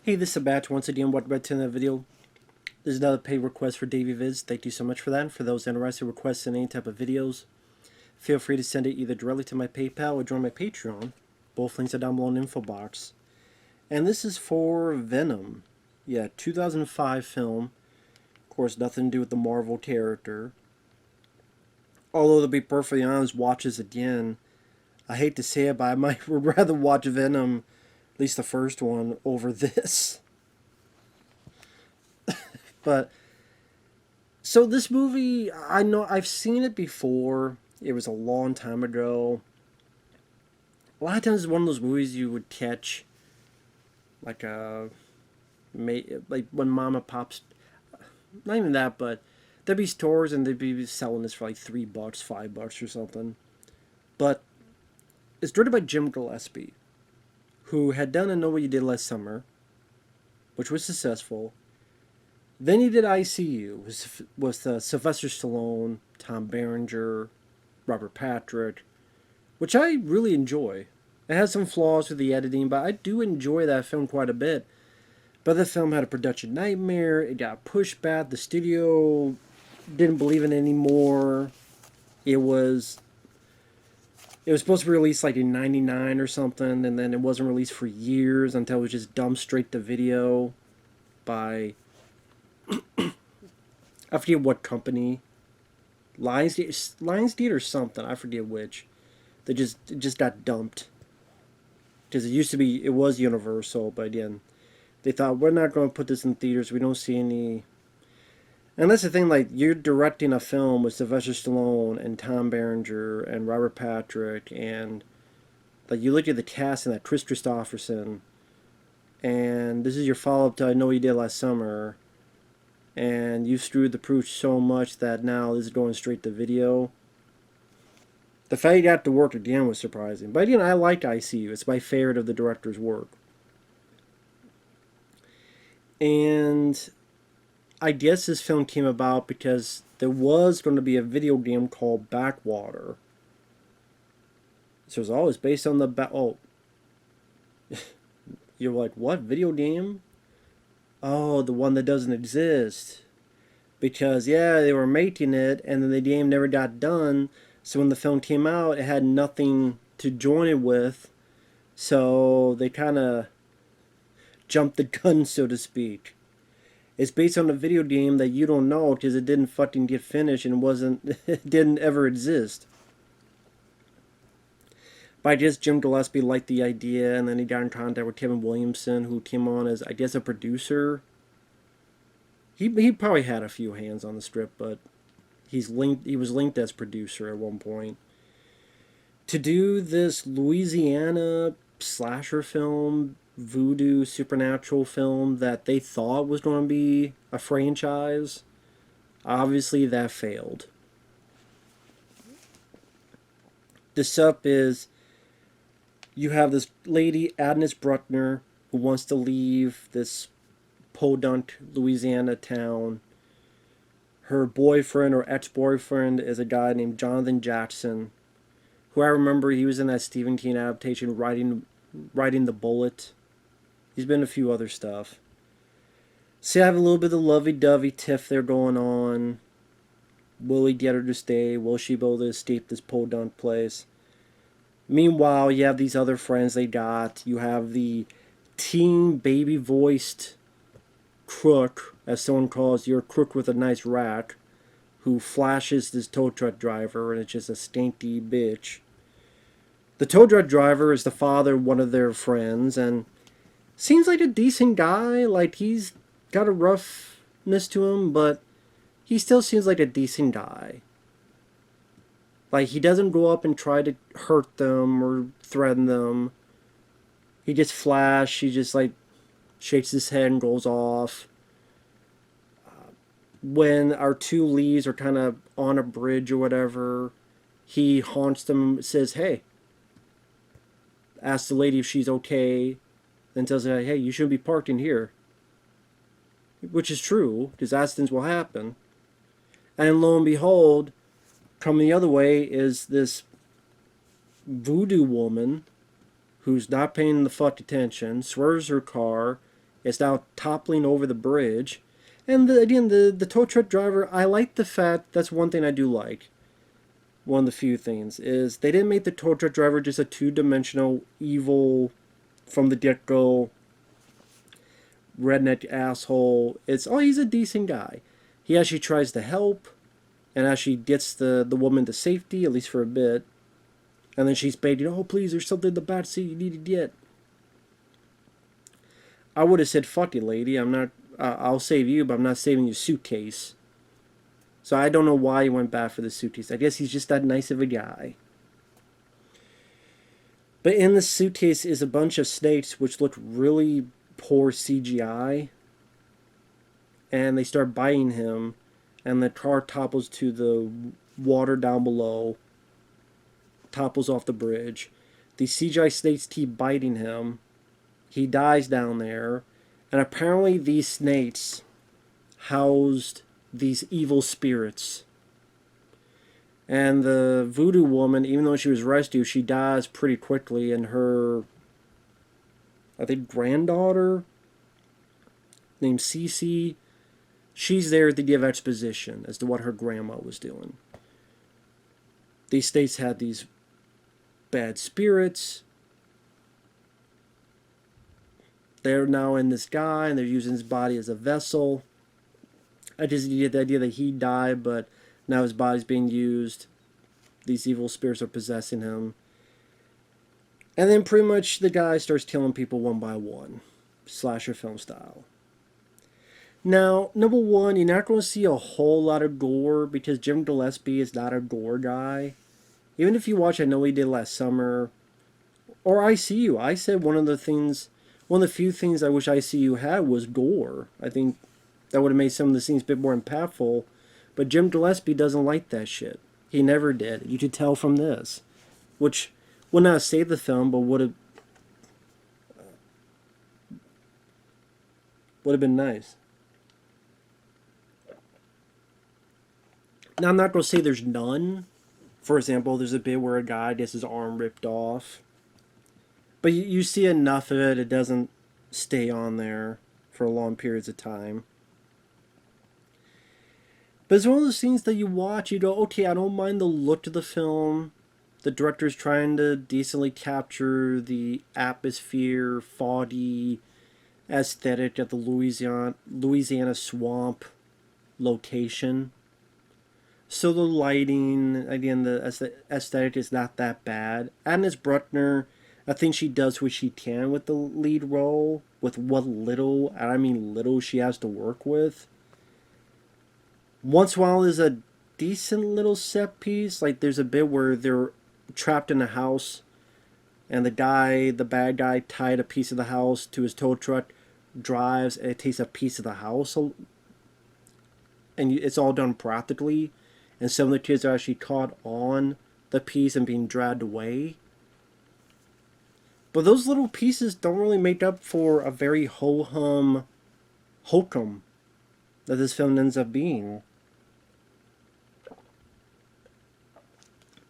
Hey, this is Batch once again. Welcome back to another video. This is another paid request for DavieVids. Thank you so much for that. And for those interested in requesting any type of videos, feel free to send it either directly to my PayPal or join my Patreon. Both links are down below in the info box. And this is for Venom. Yeah, 2005 film. Of course, nothing to do with the Marvel character. Although, to be perfectly honest, watch this again. I hate to say it, but I might would rather watch Venom, at least the first one, over this. But so this movie, I know I've seen it before. It was a long time ago. A lot of times, it's one of those movies you would catch, like like when Mama Pops. Not even that, but there'd be stores and they'd be selling this for like $3, $5 or something. But it's directed by Jim Gillespie, who had done I Know What You Did Last Summer, which was successful. Then he did ICU with Sylvester Stallone, Tom Berenger, Robert Patrick, which I really enjoy. It has some flaws with the editing, but I do enjoy that film quite a bit. But the film had a production nightmare. It got pushed back. The studio didn't believe in it anymore. It was supposed to be released like in '99 or something, and then it wasn't released for years until it was just dumped straight to video by I forget what company, Lionsgate or something. I forget which. It just got dumped because it was Universal, but again, they thought we're not going to put this in theaters. We don't see any. And that's the thing. Like you're directing a film with Sylvester Stallone and Tom Berenger and Robert Patrick, and like you look at the cast and that Chris Christopherson, and this is your follow up to I Know What You Did Last Summer, and you screwed the pooch so much that now this is going straight to video. The fact you got to work again was surprising. But again, I like ICU. It's my favorite of the director's work. And I guess this film came about because there was going to be a video game called Backwater. So it was always based on oh, you're like, what video game? Oh, the one that doesn't exist. Because yeah, they were making it, and then the game never got done. So when the film came out, it had nothing to join it with. So they kind of jumped the gun, so to speak. It's based on a video game that you don't know because it didn't fucking get finished and it didn't ever exist. But I guess Jim Gillespie liked the idea, and then he got in contact with Kevin Williamson, who came on as, I guess, a producer. He probably had a few hands on the script, but he was linked as producer at one point to do this Louisiana slasher film, voodoo supernatural film that they thought was going to be a franchise. Obviously, that failed. The setup is you have this lady, Agnes Bruckner, who wants to leave this podunk Louisiana town. Her boyfriend or ex-boyfriend is a guy named Jonathan Jackson, who I remember he was in that Stephen King adaptation, Riding the Bullet. He's been in a few other stuff. So I have a little bit of lovey-dovey tiff there going on. Will he get her to stay? Will she be able to escape this podunk place? Meanwhile, you have these other friends they got. You have the teen baby-voiced crook, as someone calls your crook with a nice rack, who flashes this tow truck driver, and it's just a stinky bitch. The tow truck driver is the father of one of their friends, and seems like a decent guy. Like, he's got a roughness to him, but he still seems like a decent guy. Like, he doesn't go up and try to hurt them or threaten them. He just he just, like, shakes his head and goes off. When our two leads are kind of on a bridge or whatever, he haunts them, says, hey, asks the lady if she's okay, then tells her, hey, you shouldn't be parked in here. Which is true, because accidents will happen. And lo and behold, coming the other way is this voodoo woman who's not paying the fuck attention, swerves her car, It's now toppling over the bridge. And again, the tow truck driver, I like the fact, that's one thing I do like. One of the few things is they didn't make the tow truck driver just a two-dimensional evil from the get-go redneck asshole. It's, oh, he's a decent guy. He actually tries to help and actually gets the woman to safety, at least for a bit. And then she's begging, oh, please, there's something in the back seat you need to get. I would have said, fuck you, lady. I'm not, I'll save you, but I'm not saving your suitcase. So I don't know why he went back for the suitcase. I guess he's just that nice of a guy. But in the suitcase is a bunch of snakes which look really poor CGI. And they start biting him. And the car topples to the water down below. Topples off the bridge. The CGI snakes keep biting him. He dies down there. And apparently these snakes housed these evil spirits. And the voodoo woman, even though she was rescued, she dies pretty quickly. And her, I think, granddaughter, named Cece, she's there to give exposition as to what her grandma was doing. These states had these bad spirits. They're now in this guy, and they're using his body as a vessel. I just get the idea that he died, but now his body's being used. These evil spirits are possessing him. And then pretty much the guy starts killing people one by one. Slasher film style. Now, number one, you're not going to see a whole lot of gore because Jim Gillespie is not a gore guy. Even if you watch, I know he did last summer, or ICU. I said one of the few things I wish ICU had was gore. I think that would have made some of the scenes a bit more impactful. But Jim Gillespie doesn't like that shit. He never did. You could tell from this. Which would not save the film, but would have been nice. Now, I'm not going to say there's none. For example, there's a bit where a guy gets his arm ripped off. But you see enough of it, it doesn't stay on there for long periods of time. But it's one of those scenes that you watch, you go, okay, I don't mind the look of the film. The director's trying to decently capture the atmosphere, foggy aesthetic of the Louisiana swamp location. So the lighting, again, the aesthetic is not that bad. Agnes Bruckner, I think she does what she can with the lead role, with what little, and I mean little, she has to work with. Once in a while there's a decent little set piece. Like there's a bit where they're trapped in a house, and the bad guy, tied a piece of the house to his tow truck, drives, and it takes a piece of the house. And it's all done practically. And some of the kids are actually caught on the piece and being dragged away. But those little pieces don't really make up for a very ho-hum hokum that this film ends up being.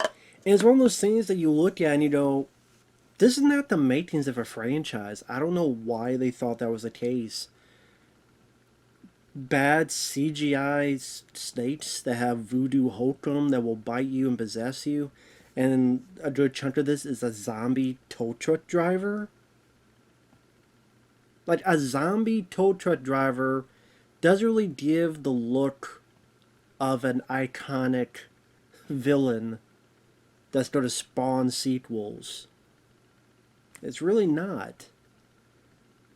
And it's one of those things that you look at and you go, this is not the makings of a franchise. I don't know why they thought that was the case. Bad CGI snakes that have voodoo hokum that will bite you and possess you. And a good chunk of this is a zombie tow truck driver. Like, a zombie tow truck driver doesn't really give the look of an iconic villain that's going to spawn sequels. It's really not.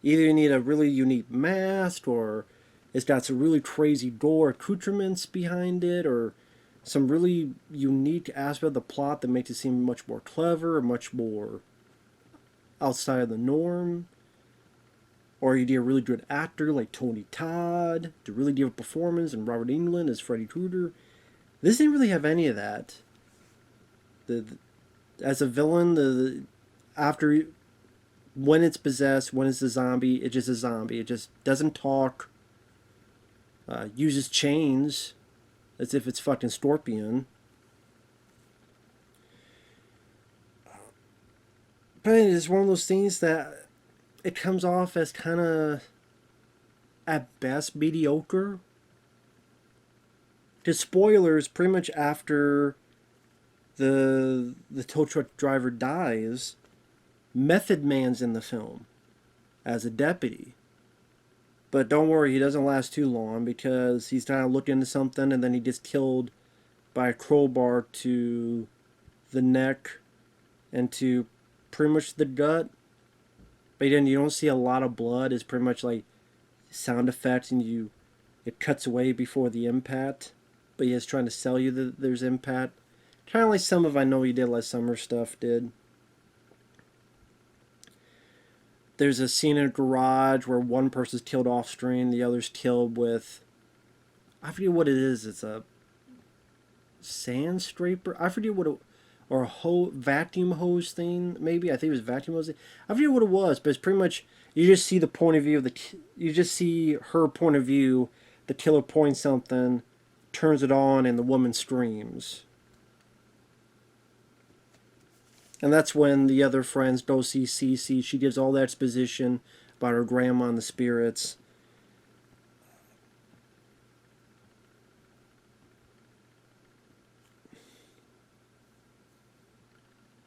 Either you need a really unique mask, or it's got some really crazy gore accoutrements behind it, or some really unique aspect of the plot that makes it seem much more clever, or much more outside of the norm. Or you need a really good actor like Tony Todd to really give a performance, and Robert Englund as Freddy Krueger. This didn't really have any of that. As a villain, when it's possessed, when it's a zombie, it's just a zombie. It just doesn't talk. Uses chains as if it's fucking Scorpion. But it's one of those things that it comes off as kind of at best mediocre. To spoilers, pretty much after the tow truck driver dies, Method Man's in the film as a deputy. But don't worry, he doesn't last too long because he's trying to look into something and then he gets killed by a crowbar to the neck and to pretty much the gut. But then you don't see a lot of blood. It's pretty much like sound effects and it cuts away before the impact. But he's trying to sell you that there's impact. Kind of like some of I Know You Did Last Summer stuff did. There's a scene in a garage where one person's killed off screen, the other's killed with, I forget what it is. It's a sand scraper. I forget what it, or a vacuum hose thing. Maybe I think it was vacuum hose. I forget what it was, but it's pretty much you just see the point of view of you just see her point of view. The killer points something, turns it on, and the woman screams. And that's when the other friends go see Cece. She gives all that exposition about her grandma and the spirits.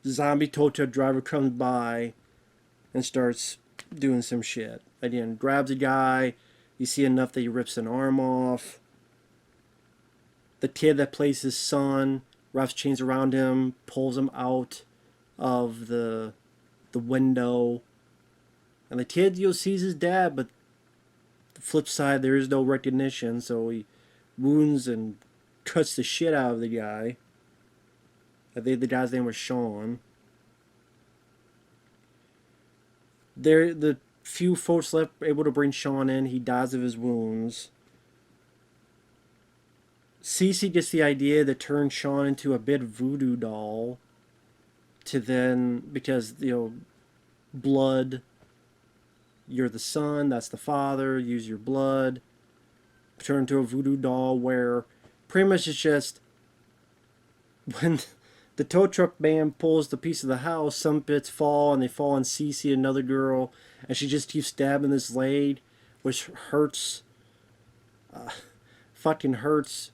The zombie tow truck driver comes by and starts doing some shit. Again, grabs a guy. You see enough that he rips an arm off. The kid that plays his son wraps chains around him, pulls him out of the window, and the kid sees his dad, but the flip side, there is no recognition, so he wounds and cuts the shit out of the guy. I think the guy's name was Sean. The few folks left able to bring Sean in. He dies of his wounds. Cece gets the idea to turn Sean into a bit voodoo doll. To then, because, blood, you're the son, that's the father, use your blood. Turn into a voodoo doll where pretty much it's just when the tow truck man pulls the piece of the house, some bits fall and they fall on Cece, another girl, and she just keeps stabbing this lady, which hurts, fucking hurts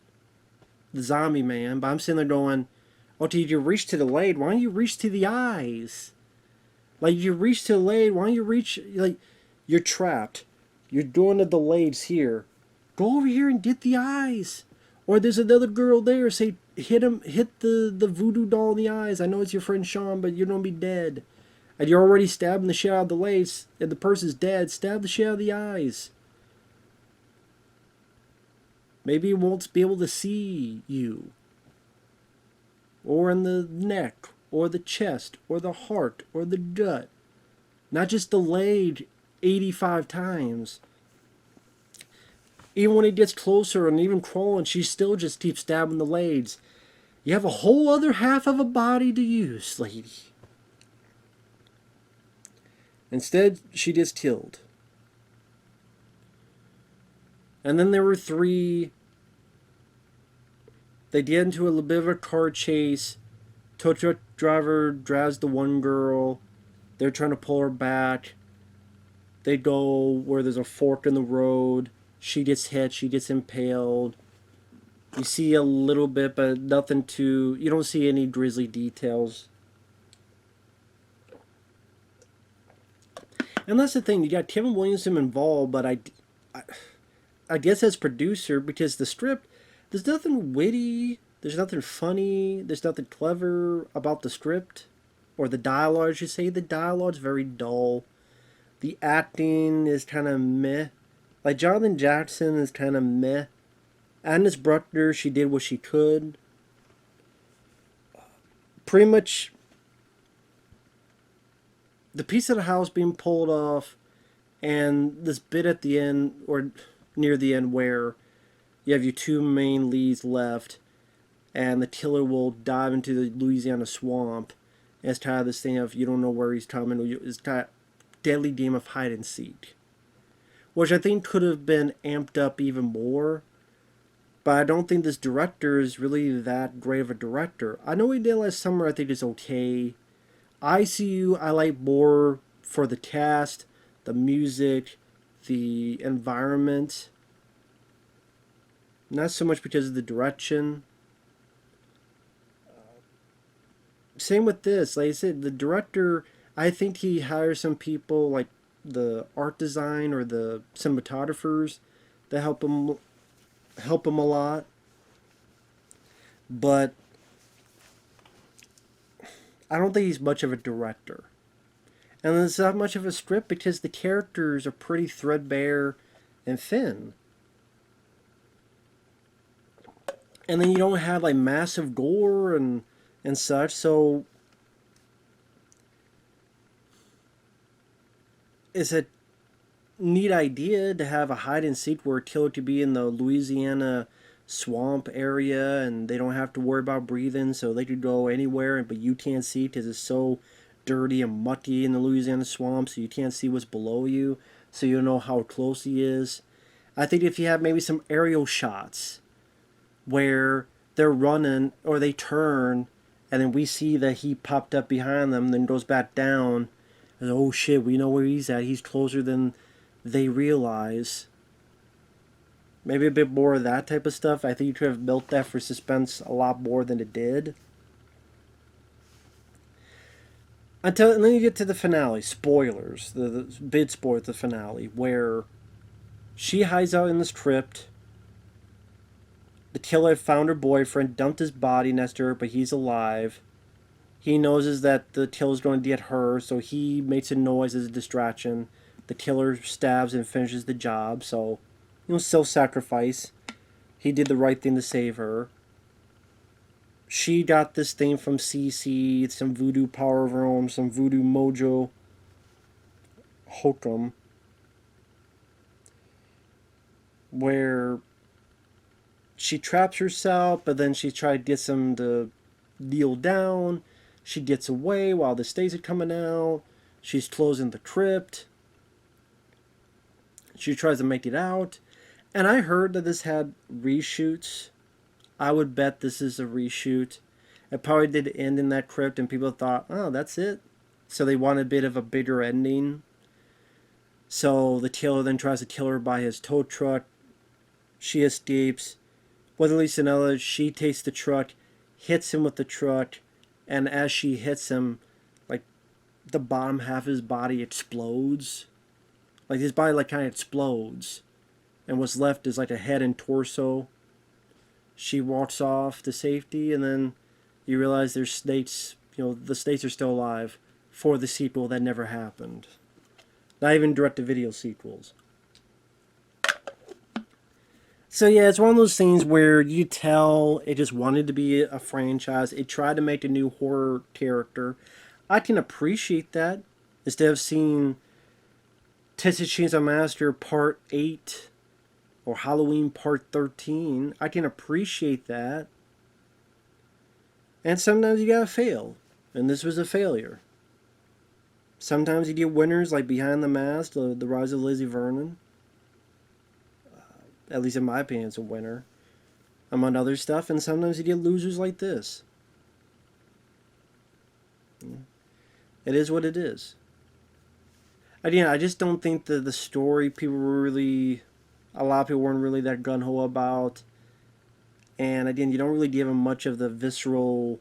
the zombie man. But I'm sitting there going, oh, did you reach to the blade? Why don't you reach to the eyes? Like, you reach to the blade, why don't you reach, like, you're trapped. You're doing the blades here. Go over here and get the eyes. Or there's another girl there, say, hit the voodoo doll in the eyes. I know it's your friend Sean, but you're gonna be dead. And you're already stabbing the shit out of the blades, and the person's dead. Stab the shit out of the eyes. Maybe he won't be able to see you. Or in the neck, or the chest, or the heart, or the gut. Not just delayed 85 times. Even when he gets closer and even crawling, she still just keeps stabbing the blades. You have a whole other half of a body to use, lady. Instead, she gets killed. And then there were 3... They get into a little bit of a car chase. Tow truck driver drives the one girl. They're trying to pull her back. They go where there's a fork in the road. She gets hit. She gets impaled. You see a little bit, but nothing too... You don't see any grisly details. And that's the thing. You got Kevin Williamson involved, but I guess as producer, because the script... There's nothing witty, there's nothing funny, there's nothing clever about the script. Or the dialogue, I should say. The dialogue's very dull. The acting is kind of meh. Like, Jonathan Jackson is kind of meh. Agnes Bruckner, she did what she could. Pretty much, the piece of the house being pulled off, and this bit at the end, or near the end, where you have your 2 main leads left, and the killer will dive into the Louisiana swamp. And it's kind of this thing of you don't know where he's coming. It's kind of deadly game of hide and seek, which I think could have been amped up even more. But I don't think this director is really that great of a director. I Know He Did Last Summer, I think is okay. ICU I like more for the cast, the music, the environment. Not so much because of the direction. Same with this. Like I said, the director, I think he hires some people like the art design or the cinematographers that help him a lot. But I don't think he's much of a director. And there's not much of a script because the characters are pretty threadbare and thin. And then you don't have like massive gore and such, so it's a neat idea to have a hide and seek where a killer could be in the Louisiana swamp area and they don't have to worry about breathing, so they could go anywhere, but you can't see because it's so dirty and mucky in the Louisiana swamp, so you can't see what's below you, so you don't know how close he is. I think if you have maybe some aerial shots where they're running or they turn and then we see that he popped up behind them, then goes back down, and oh shit, we know where he's at. He's closer than they realize. Maybe a bit more of that type of stuff. I think you could have built that for suspense a lot more than it did. And then you get to the finale. Spoilers. The big spoiler at the finale. Where she hides out in this crypt. The killer found her boyfriend, dumped his body next to her, but he's alive. He knows that the killer's going to get her, so he makes a noise as a distraction. The killer stabs and finishes the job, so, self-sacrifice. He did the right thing to save her. She got this thing from CC, some voodoo power of her own, some voodoo mojo hokum, where she traps herself, but then she tried to get some to kneel down. She gets away while the stakes are coming out. She's closing the crypt. She tries to make it out. And I heard that this had reshoots. I would bet this is a reshoot. It probably did end in that crypt and people thought, oh, that's it. So they want a bit of a bigger ending. So the killer then tries to kill her by his tow truck. She escapes. With at least another, she takes the truck, hits him with the truck, and as she hits him, like, the bottom half of his body explodes. Like, his body, like, kind of explodes. And what's left is, like, a head and torso. She walks off to safety, and then you realize there's states, the states are still alive for the sequel that never happened. Not even direct-to-video sequels. So yeah, it's one of those things where you tell it just wanted to be a franchise. It tried to make a new horror character. I can appreciate that. Instead of seeing Texas Chainsaw Massacre Part 8 or Halloween Part 13, I can appreciate that. And sometimes you gotta fail. And this was a failure. Sometimes you get winners like Behind the Mask, the Rise of Lizzie Vernon. At least in my opinion, it's a winner. Among other stuff, and sometimes you get losers like this. It is what it is. Again, I just don't think that the story people were really... A lot of people weren't really that gung-ho about. And again, you don't really give them much of the visceral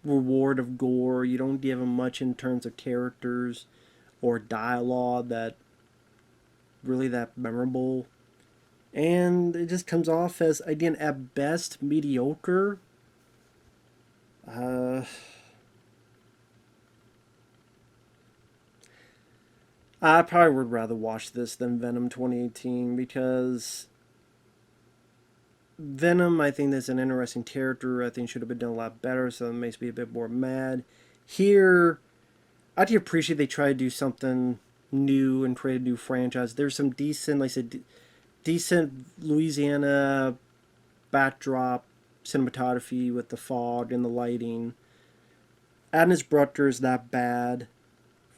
reward of gore. You don't give them much in terms of characters or dialogue that really that memorable. And it just comes off as, again, at best, mediocre. I probably would rather watch this than Venom 2018 because Venom, I think, is an interesting character. I think should have been done a lot better, so it makes me a bit more mad. Here, I do appreciate they try to do something new and create a new franchise. There's some decent, like I said, decent Louisiana backdrop cinematography with the fog and the lighting. Agnes Brucker is not bad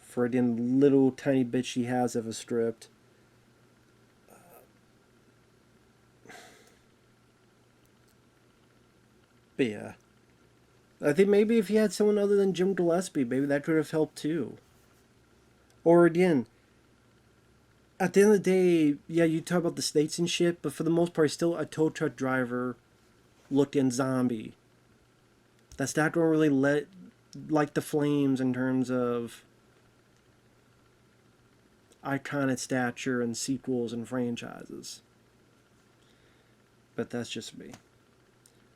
for the little tiny bit she has of a script. But yeah, I think maybe if you had someone other than Jim Gillespie, maybe that could have helped too. Or again, at the end of the day, yeah, you talk about the states and shit, but for the most part, he's still a tow truck driver looking zombie. That's not going to really let like the Flames in terms of iconic stature and sequels and franchises. But that's just me.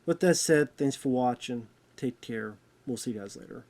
With that said, thanks for watching. Take care. We'll see you guys later.